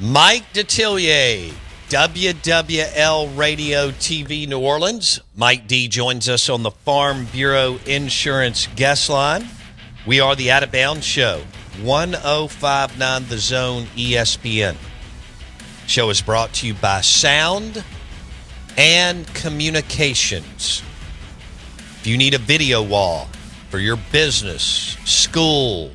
Mike Detillier, WWL Radio TV New Orleans. Mike D joins us on the Farm Bureau Insurance guest line. We are the Out of Bounds Show, 1059 The Zone ESPN. Show is brought to you by Sound and Communications. If you need a video wall for your business, school,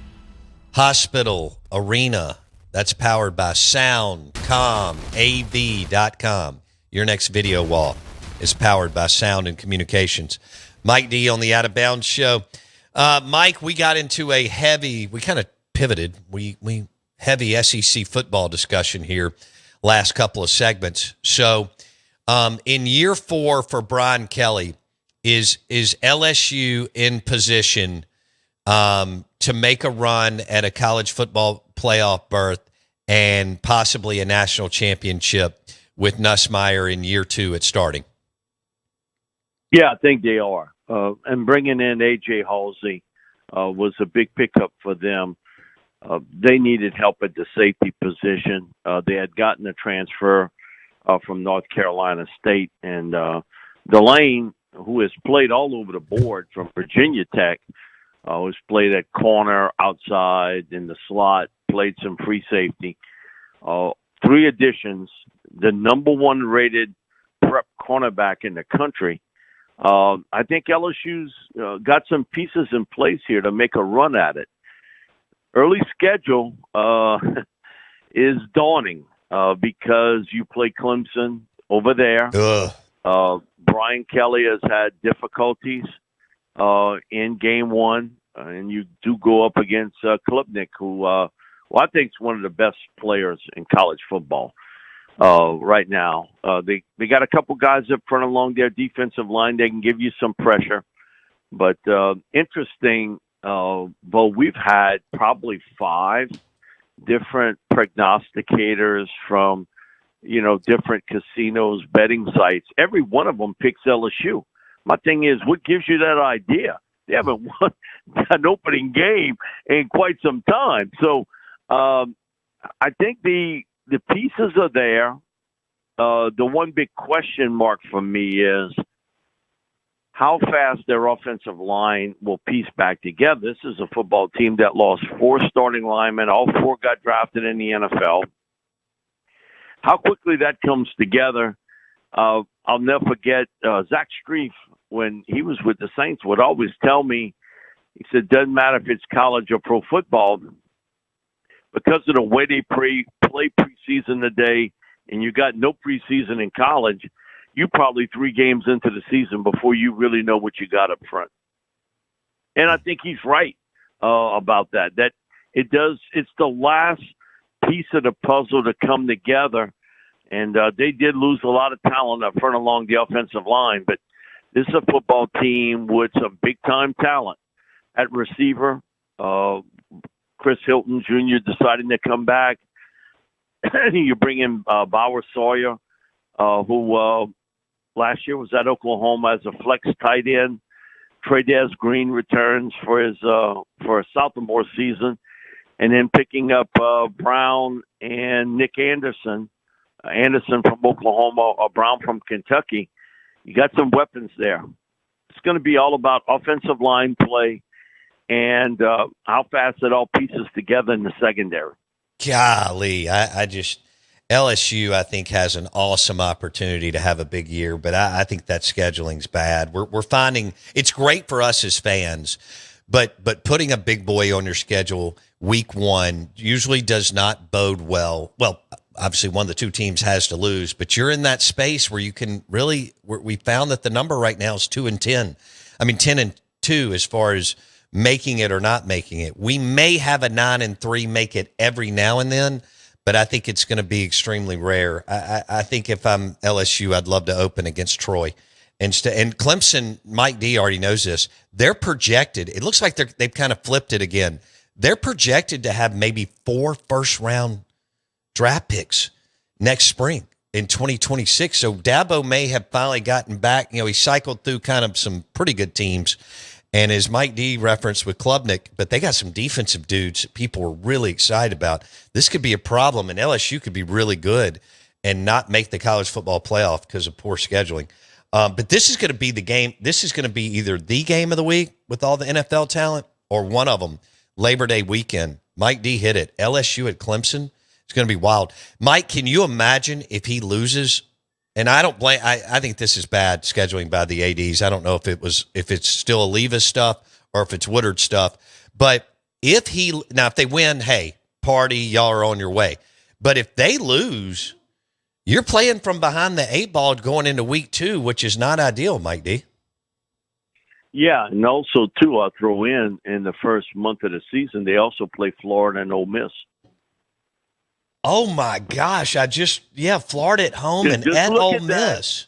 hospital, arena, that's powered by SoundComAV.com. Your next video wall is powered by Sound and Communications. Mike D on the Out of Bounds Show. Mike, we got into we kind of pivoted. We heavy SEC football discussion here last couple of segments. So in year 4 for Brian Kelly, is LSU in position to make a run at a college football playoff berth and possibly a national championship with Nussmeier in year 2 at starting? Yeah, I think they are. And bringing in A.J. Halsey was a big pickup for them. They needed help at the safety position. They had gotten a transfer from North Carolina State. And Delane, who has played all over the board from Virginia Tech, was played at corner, outside, in the slot, played some free safety. 3 additions, the number 1 rated prep cornerback in the country. I think LSU's got some pieces in place here to make a run at it. Early schedule is daunting because you play Clemson over there. Brian Kelly has had difficulties in game 1, and you do go up against Klubnik, who I think is one of the best players in college football right now. They got a couple guys up front along their defensive line. They can give you some pressure. But interesting, Bo, we've had probably 5 different prognosticators from, different casinos, betting sites. Every one of them picks LSU. My thing is, what gives you that idea? They haven't won an opening game in quite some time. So I think the pieces are there. The one big question mark for me is how fast their offensive line will piece back together. This is a football team that lost 4 starting linemen. All 4 got drafted in the NFL. How quickly that comes together. I'll never forget Zach Strief, when he was with the Saints, would always tell me, he said, doesn't matter if it's college or pro football, because of the way they play preseason today, and you got no preseason in college, you probably 3 games into the season before you really know what you got up front. And I think he's right about that. That it's the last piece of the puzzle to come together. And they did lose a lot of talent up front along the offensive line, but this is a football team with some big-time talent at receiver. Chris Hilton Jr. deciding to come back. You bring in Bauer Sawyer, who last year was at Oklahoma as a flex tight end. Trey'Dez Green returns for a sophomore season, and then picking up Brown and Nick Anderson. Anderson from Oklahoma, or Brown from Kentucky. You got some weapons there. It's going to be all about offensive line play and how fast it all pieces together in the secondary. Golly, LSU, I think, has an awesome opportunity to have a big year, but I think that scheduling's bad. We're finding it's great for us as fans, but putting a big boy on your schedule week 1 usually does not bode well. Well, obviously one of the 2 teams has to lose, but you're in that space where you can really, we found that the number right now is 2-10. I mean, 10-2 as far as making it or not making it. We may have a 9-3 make it every now and then, but I think it's going to be extremely rare. I think if I'm LSU, I'd love to open against Troy. And Clemson, Mike D already knows this. They're projected. It looks like they've kind of flipped it again. They're projected to have maybe 4 first-round draft picks next spring in 2026. So Dabo may have finally gotten back. He cycled through kind of some pretty good teams And as Mike D referenced with Klubnik, but they got some defensive dudes that people are really excited about. This could be a problem, and LSU could be really good and not make the college football playoff because of poor scheduling. But this is going to be the game. This is going to be either the game of the week with all the NFL talent or one of them, Labor Day weekend. Mike D hit it. LSU at Clemson. It's going to be wild. Mike, can you imagine if he loses? And I don't blame. I think this is bad scheduling by the ADs. I don't know if it's still Aliva stuff or if it's Woodard stuff. But if they win, hey, party, y'all are on your way. But if they lose, you're playing from behind the 8 ball going into week 2, which is not ideal, Mike D. Yeah, and also too, I'll throw in the first month of the season, they also play Florida and Ole Miss. Oh my gosh! Florida at home and at Ole Miss.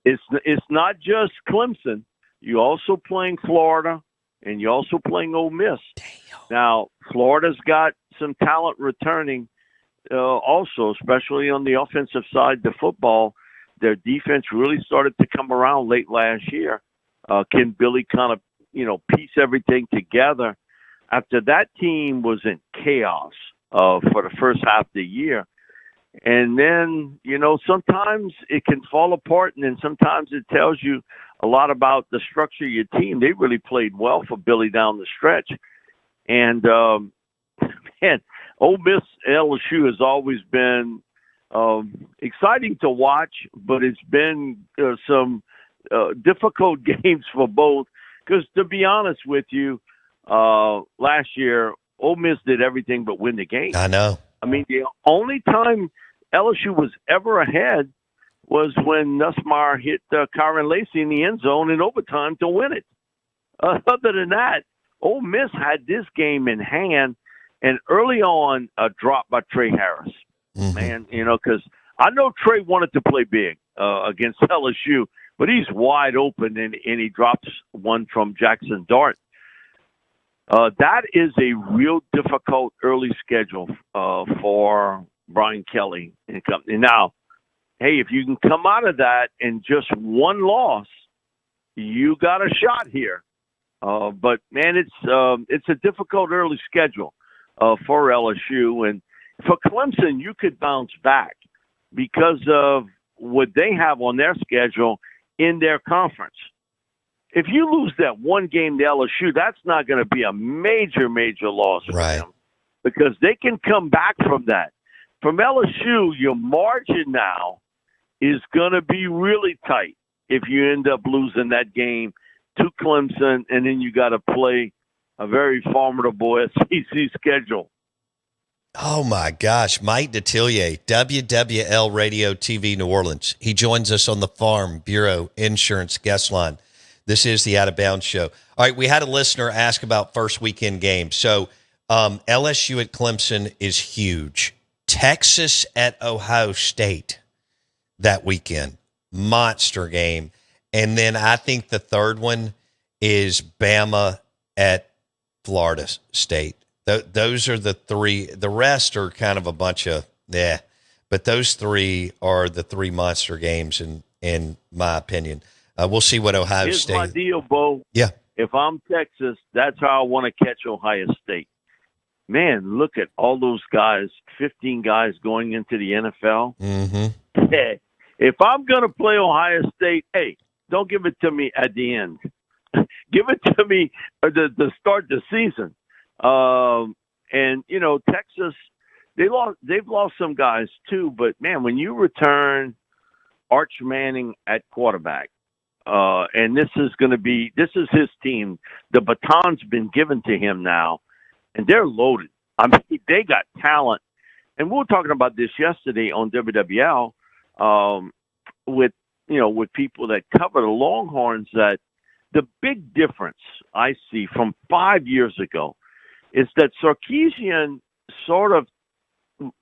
It's not just Clemson. You also playing Florida, and you also playing Ole Miss. Damn. Now Florida's got some talent returning, also, especially on the offensive side. The football, their defense really started to come around late last year. Can Billy kind of piece everything together? After that team was in chaos for the first half of the year. And then, sometimes it can fall apart, and then sometimes it tells you a lot about the structure of your team. They really played well for Billy down the stretch. And, man, Ole Miss LSU has always been exciting to watch, but it's been some difficult games for both. Because to be honest with you, last year, Ole Miss did everything but win the game. I know. I mean, the only time LSU was ever ahead was when Nussmeier hit Kyron Lacey in the end zone in overtime to win it. Other than that, Ole Miss had this game in hand, and early on, a drop by Trey Harris. Mm-hmm. Man, because I know Trey wanted to play big against LSU, but he's wide open, and he drops one from Jackson Dart. That is a real difficult early schedule for Brian Kelly and company. Now, hey, if you can come out of that in just one loss, you got a shot here. But man, it's a difficult early schedule for LSU, and for Clemson, you could bounce back because of what they have on their schedule in their conference. If you lose that one game to LSU, that's not going to be a major, major loss for them because they can come back from that. From LSU, your margin now is going to be really tight if you end up losing that game to Clemson, and then you got to play a very formidable SEC schedule. Oh, my gosh. Mike Detillier, WWL Radio TV New Orleans. He joins us on the Farm Bureau Insurance Guest Line. This is the Out of Bounds Show. All right, we had a listener ask about first weekend games. So LSU at Clemson is huge. Texas at Ohio State that weekend, monster game. And then I think the third one is Bama at Florida State. Those are the three. The rest are kind of a bunch of, but those three are the three monster games in my opinion. We'll see what Ohio State. Here's my deal, Bo. Yeah. If I'm Texas, that's how I want to catch Ohio State. Man, look at all those guys, 15 guys going into the NFL. Mm-hmm. Hey, if I'm going to play Ohio State, hey, don't give it to me at the end. Give it to me to start the season. And, Texas, they've lost some guys too. But, man, when you return Arch Manning at quarterback, and this is his team. The baton's been given to him now, and they're loaded. I mean, they got talent. And we were talking about this yesterday on WWL with people that cover the Longhorns, that the big difference I see from 5 years ago is that Sarkisian sort of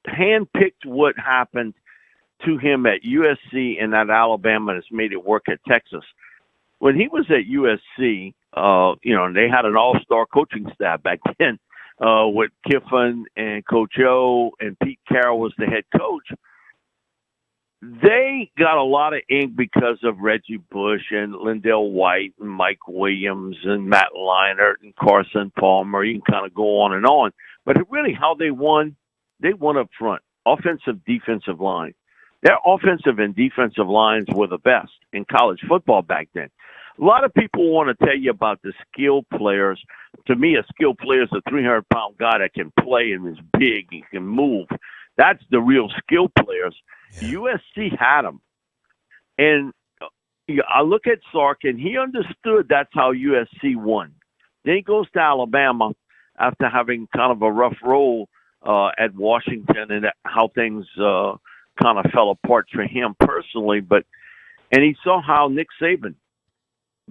handpicked what happened to him at USC and at Alabama and has made it work at Texas. When he was at USC, and they had an all-star coaching staff back then with Kiffin and Coach O, and Pete Carroll was the head coach. they got a lot of ink because of Reggie Bush and Lindell White and Mike Williams and Matt Leinart and Carson Palmer. You can kind of go on and on. But really how they won up front, offensive, defensive line. Their offensive and defensive lines were the best in college football back then. A lot of people want to tell you about the skilled players. To me, a skilled player is a 300-pound guy that can play and is big and can move. That's the real skilled players. Yeah. USC had them. And I look at Sark, and he understood that's how USC won. Then he goes to Alabama after having kind of a rough role at Washington and how things kind of fell apart for him personally. And he saw how Nick Saban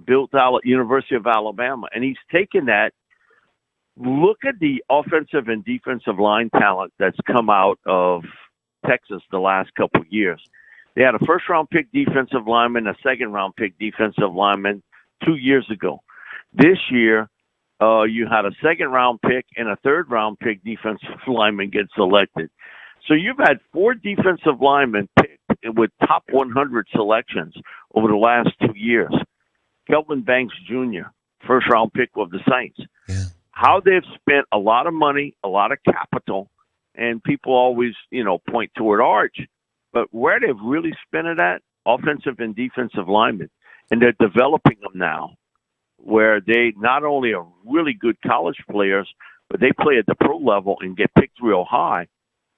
built University of Alabama, and he's taken that. Look at the offensive and defensive line talent that's come out of Texas the last couple of years. They had a first-round pick defensive lineman, a second-round pick defensive lineman 2 years ago. This year, you had a second-round pick and a third-round pick defensive lineman get selected. So you've had 4 defensive linemen picked with top 100 selections over the last 2 years. Kelvin Banks Jr., first-round pick of the Saints. Yeah. How they've spent a lot of money, a lot of capital, and people always, point toward Arch. But where they've really spent it at, offensive and defensive linemen. And they're developing them now, where they not only are really good college players, but they play at the pro level and get picked real high.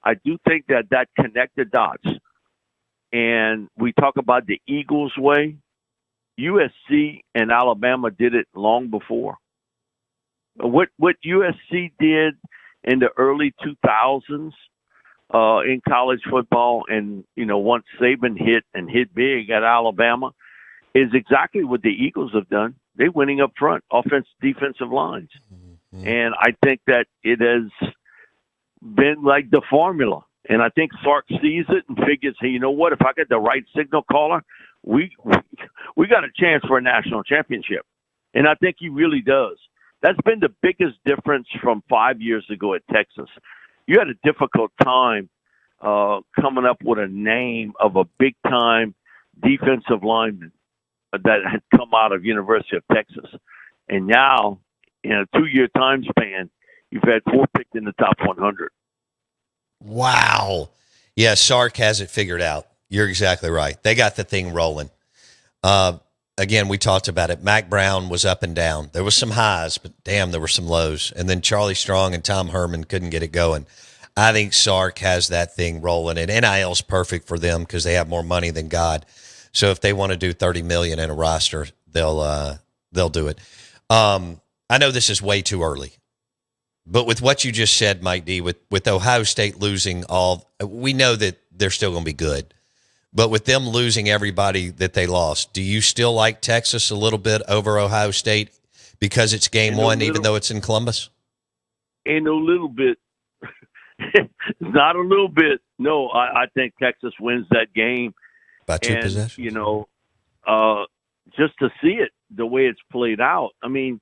I do think that connected dots. And we talk about the Eagles way. USC and Alabama did it long before. What USC did in the early 2000s in college football, and once Saban hit big at Alabama, is exactly what the Eagles have done. They're winning up front, offense, defensive lines, and I think that it has been like the formula. And I think Sark sees it and figures, hey, you know what? If I get the right signal caller, we got a chance for a national championship. And I think he really does. That's been the biggest difference from 5 years ago at Texas. You had a difficult time coming up with a name of a big-time defensive lineman that had come out of University of Texas. And now, in a 2-year time span, you've had 4 picked in the top 100. Wow. Yeah, Sark has it figured out. You're exactly right. They got the thing rolling. Again, we talked about it. Mac Brown was up and down. There was some highs, but damn, there were some lows. And then Charlie Strong and Tom Herman couldn't get it going. I think Sark has that thing rolling, and NIL's perfect for them because they have more money than God. So if they want to do $30 million in a roster, they'll do it. I know this is way too early, but with what you just said, Mike D, with Ohio State losing we know that they're still going to be good. But with them losing everybody that they lost, do you still like Texas a little bit over Ohio State because it's game one, even though it's in Columbus? Ain't a little bit. Not a little bit. No, I think Texas wins that game. By 2 possessions? Just to see it, the way it's played out. I mean,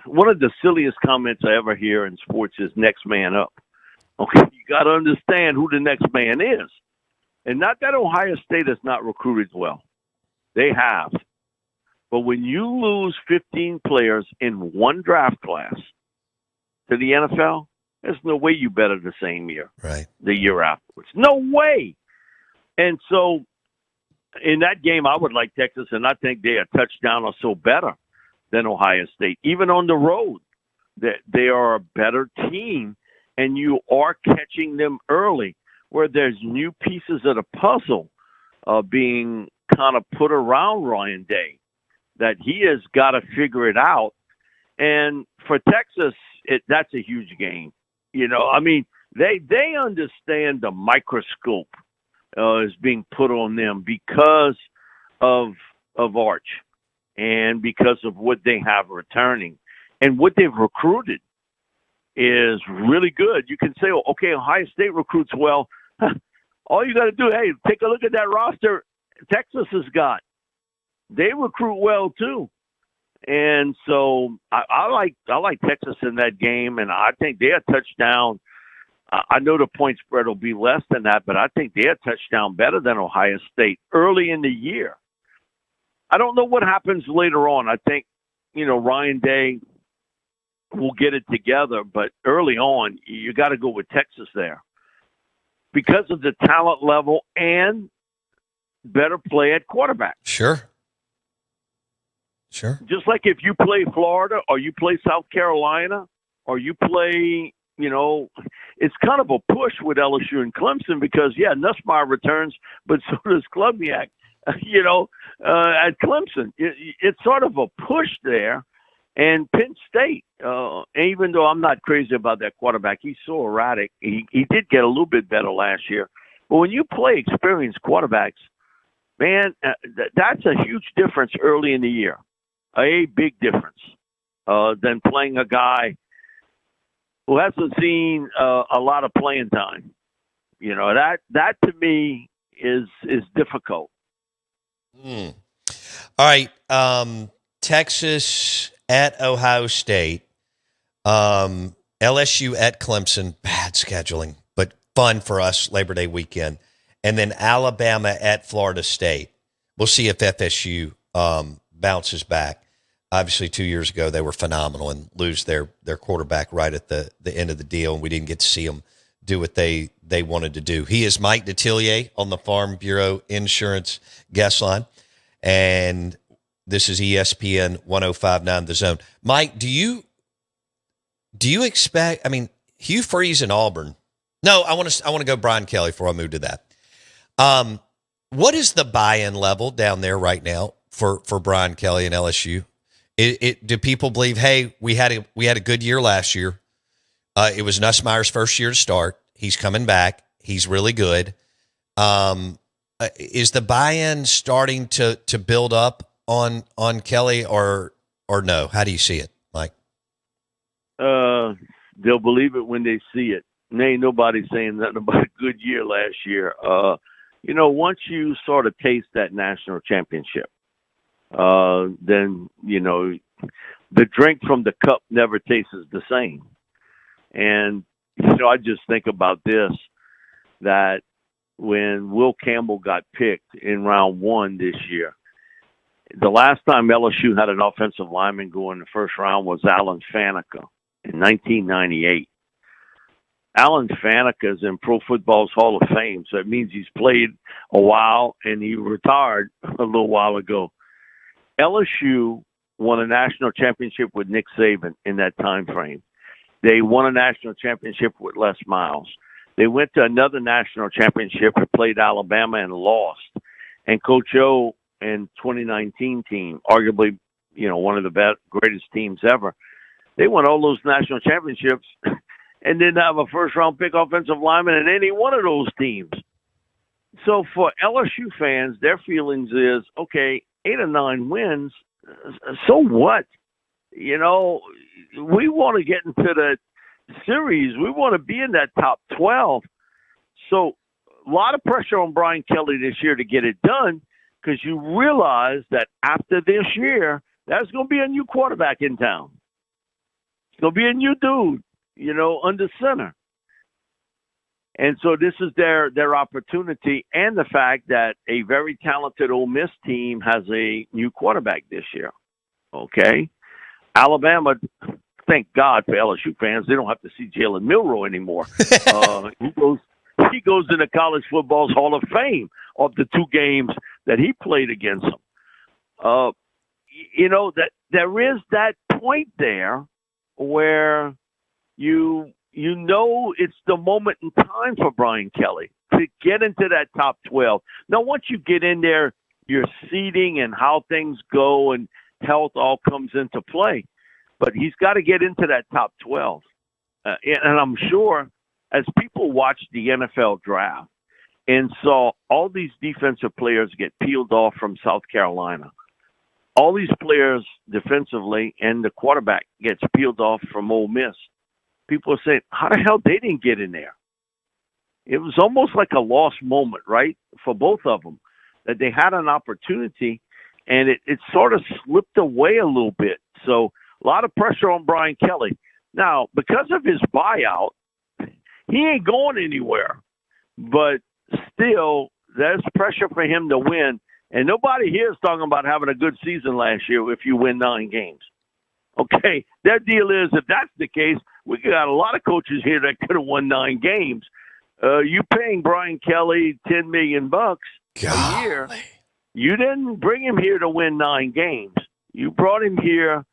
one of the silliest comments I ever hear in sports is next man up. Okay, you got to understand who the next man is. And not that Ohio State has not recruited well. They have. But when you lose 15 players in one draft class to the NFL, there's no way you better the same year. Right. The year afterwards. No way. And so in that game, I would like Texas, and I think they a touchdown or so better than Ohio State. Even on the road, they are a better team, and you are catching them early, where there's new pieces of the puzzle being kind of put around Ryan Day, that he has got to figure it out. And for Texas, that's a huge game. I mean, they understand the microscope is being put on them because of Arch and because of what they have returning. And what they've recruited is really good. You can say, okay, Ohio State recruits well. All you got to do, hey, take a look at that roster Texas has got. They recruit well too, and so I like Texas in that game, and I think they're a touchdown I know the point spread will be less than that, but I think they're a touchdown better than Ohio State early in the year. I don't know what happens later on. I think, Ryan Day will get it together, but early on, you got to go with Texas there because of the talent level and better play at quarterback. Sure. Just like if you play Florida or you play South Carolina or you play, it's kind of a push with LSU and Clemson because, Nussmeier returns, but so does Klubniak, at Clemson. It's sort of a push there. And Penn State, even though I'm not crazy about that quarterback, he's so erratic. He did get a little bit better last year. But when you play experienced quarterbacks, man, that's a huge difference early in the year. A big difference than playing a guy who hasn't seen a lot of playing time. That to me is difficult. All right. Texas at Ohio State. LSU at Clemson. Bad scheduling, but fun for us Labor Day weekend. And then Alabama at Florida State. We'll see if FSU bounces back. Obviously, 2 years ago, they were phenomenal and lose their quarterback right at the end of the deal, and we didn't get to see them do what they wanted to do. He is Mike Detillier on the Farm Bureau Insurance guest line, and this is ESPN 105.9 The Zone. Mike, do you expect? I mean, Hugh Freeze in Auburn. No, I want to go Brian Kelly before I move to that. What is the buy-in level down there right now for Brian Kelly and LSU? Do people believe, hey, we had a good year last year? It was Nussmeier's first year to start. He's coming back. He's really good. Is the buy-in starting to build up on Kelly or no? How do you see it, Mike? They'll believe it when they see it. And ain't nobody saying nothing about a good year last year. Once you sort of taste that national championship, then, the drink from the cup never tastes the same. And, I just think about this, that when Will Campbell got picked in round 1 this year, the last time LSU had an offensive lineman go in the first round was Alan Faneca in 1998. Alan Faneca is in Pro Football's Hall of Fame, so it means he's played a while, and he retired a little while ago. LSU won a national championship with Nick Saban in that time frame. They won a national championship with Les Miles. They went to another national championship and played Alabama and lost. And Coach O and 2019 team, arguably, one of the greatest teams ever, they won all those national championships and didn't have a first-round pick offensive lineman in any one of those teams. So for LSU fans, their feelings is, okay, 8 or 9 wins, so what? We want to get into the series. We want to be in that top 12. So a lot of pressure on Brian Kelly this year to get it done because you realize that after this year, there's going to be a new quarterback in town. It's going to be a new dude, under center. And so this is their opportunity, and the fact that a very talented Ole Miss team has a new quarterback this year. Okay? Alabama, thank God for LSU fans, they don't have to see Jalen Milroe anymore. He goes into college football's Hall of Fame of the 2 games that he played against them. That there is that point there where it's the moment in time for Brian Kelly to get into that top 12. Now, once you get in there, your seeding and how things go and health all comes into play. But he's got to get into that top 12. And I'm sure as people watch the NFL draft and saw all these defensive players get peeled off from South Carolina, all these players defensively and the quarterback gets peeled off from Ole Miss, people are saying, how the hell they didn't get in there? It was almost like a lost moment, right, for both of them, that they had an opportunity, and it sort of slipped away a little bit. So a lot of pressure on Brian Kelly. Now, because of his buyout, he ain't going anywhere. But still, there's pressure for him to win. And nobody here is talking about having a good season last year if you win 9 games. Okay, their deal is if that's the case, we got a lot of coaches here that could have won 9 games. You paying Brian Kelly $10 million a year. You didn't bring him here to win 9 games. You brought him here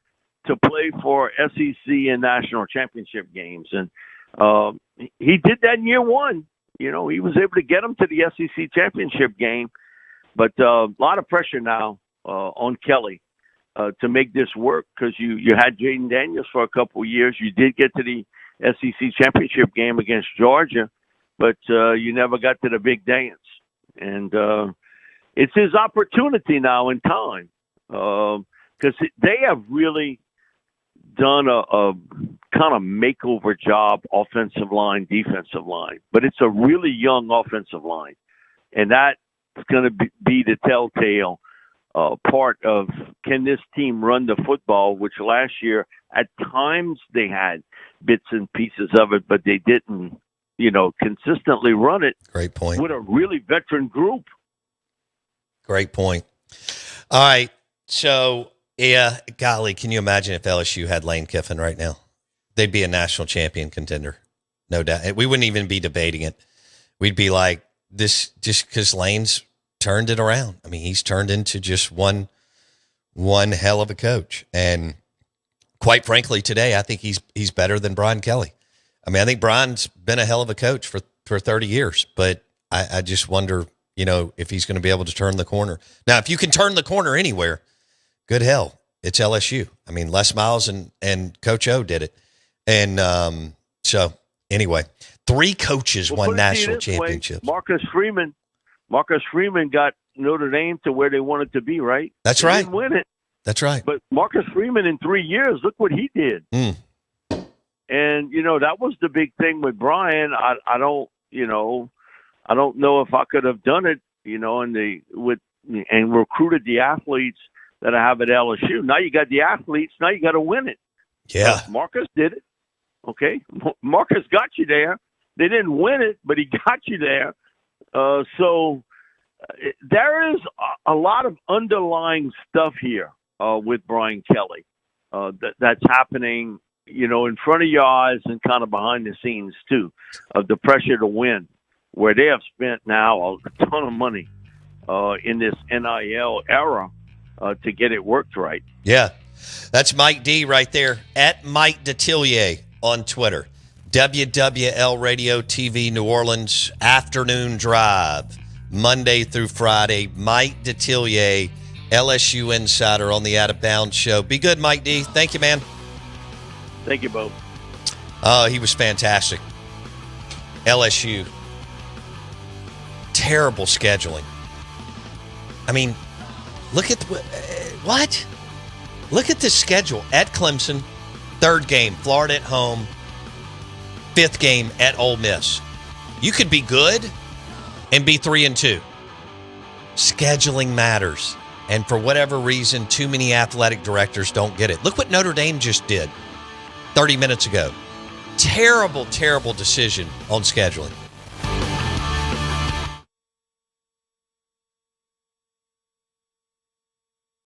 to play for SEC and national championship games. And he did that in year 1. You know, he was able to get them to the SEC championship game. But a lot of pressure now on Kelly to make this work because you had Jaden Daniels for a couple of years. You did get to the SEC championship game against Georgia, but you never got to the big dance. And it's his opportunity now in time because they have really done a kind of makeover job, offensive line, defensive line. But it's a really young offensive line. And that's going to be the telltale part of can this team run the football, which last year at times they had bits and pieces of it, but they didn't, consistently run it. Great point. With a really veteran group. Great point. All right. So, yeah, golly, can you imagine if LSU had Lane Kiffin right now? They'd be a national champion contender. No doubt. We wouldn't even be debating it. We'd be like, this just because Lane's turned it around. I mean, he's turned into just one hell of a coach. And quite frankly, today, I think he's better than Brian Kelly. I mean, I think Brian's been a hell of a coach for 30 years, but I just wonder, if he's going to be able to turn the corner. Now, if you can turn the corner anywhere, good hell, it's LSU. I mean, Les Miles and Coach O did it. And so anyway, 3 coaches won national championships. Marcus Freeman got Notre Dame to where they wanted to be, right? That's right. He didn't win it. That's right. But Marcus Freeman in 3 years, look what he did. And, that was the big thing with Brian. I don't know if I could have done it, and recruited the athletes that I have at LSU. Now you got the athletes. Now you got to win it. Yeah. Marcus did it. Okay. Marcus got you there. They didn't win it, but he got you there. So there is a lot of underlying stuff here with Brian Kelly that's happening, in front of your eyes and kind of behind the scenes too, of the pressure to win, where they have spent now a ton of money in this NIL era to get it worked right. Yeah, that's Mike D right there, at Mike Detillier on Twitter. WWL Radio TV New Orleans Afternoon Drive, Monday through Friday. Mike Detillier, LSU Insider on the Out of Bounds Show. Be good, Mike D. Thank you, man. Thank you, Bo. He was fantastic. LSU. Terrible scheduling. I mean, look at what? Look at the schedule. At Clemson, 3rd game, Florida at home, 5th game at Ole Miss. You could be good and be 3-2. Scheduling matters. And for whatever reason, too many athletic directors don't get it. Look what Notre Dame just did 30 minutes ago. Terrible, terrible decision on scheduling.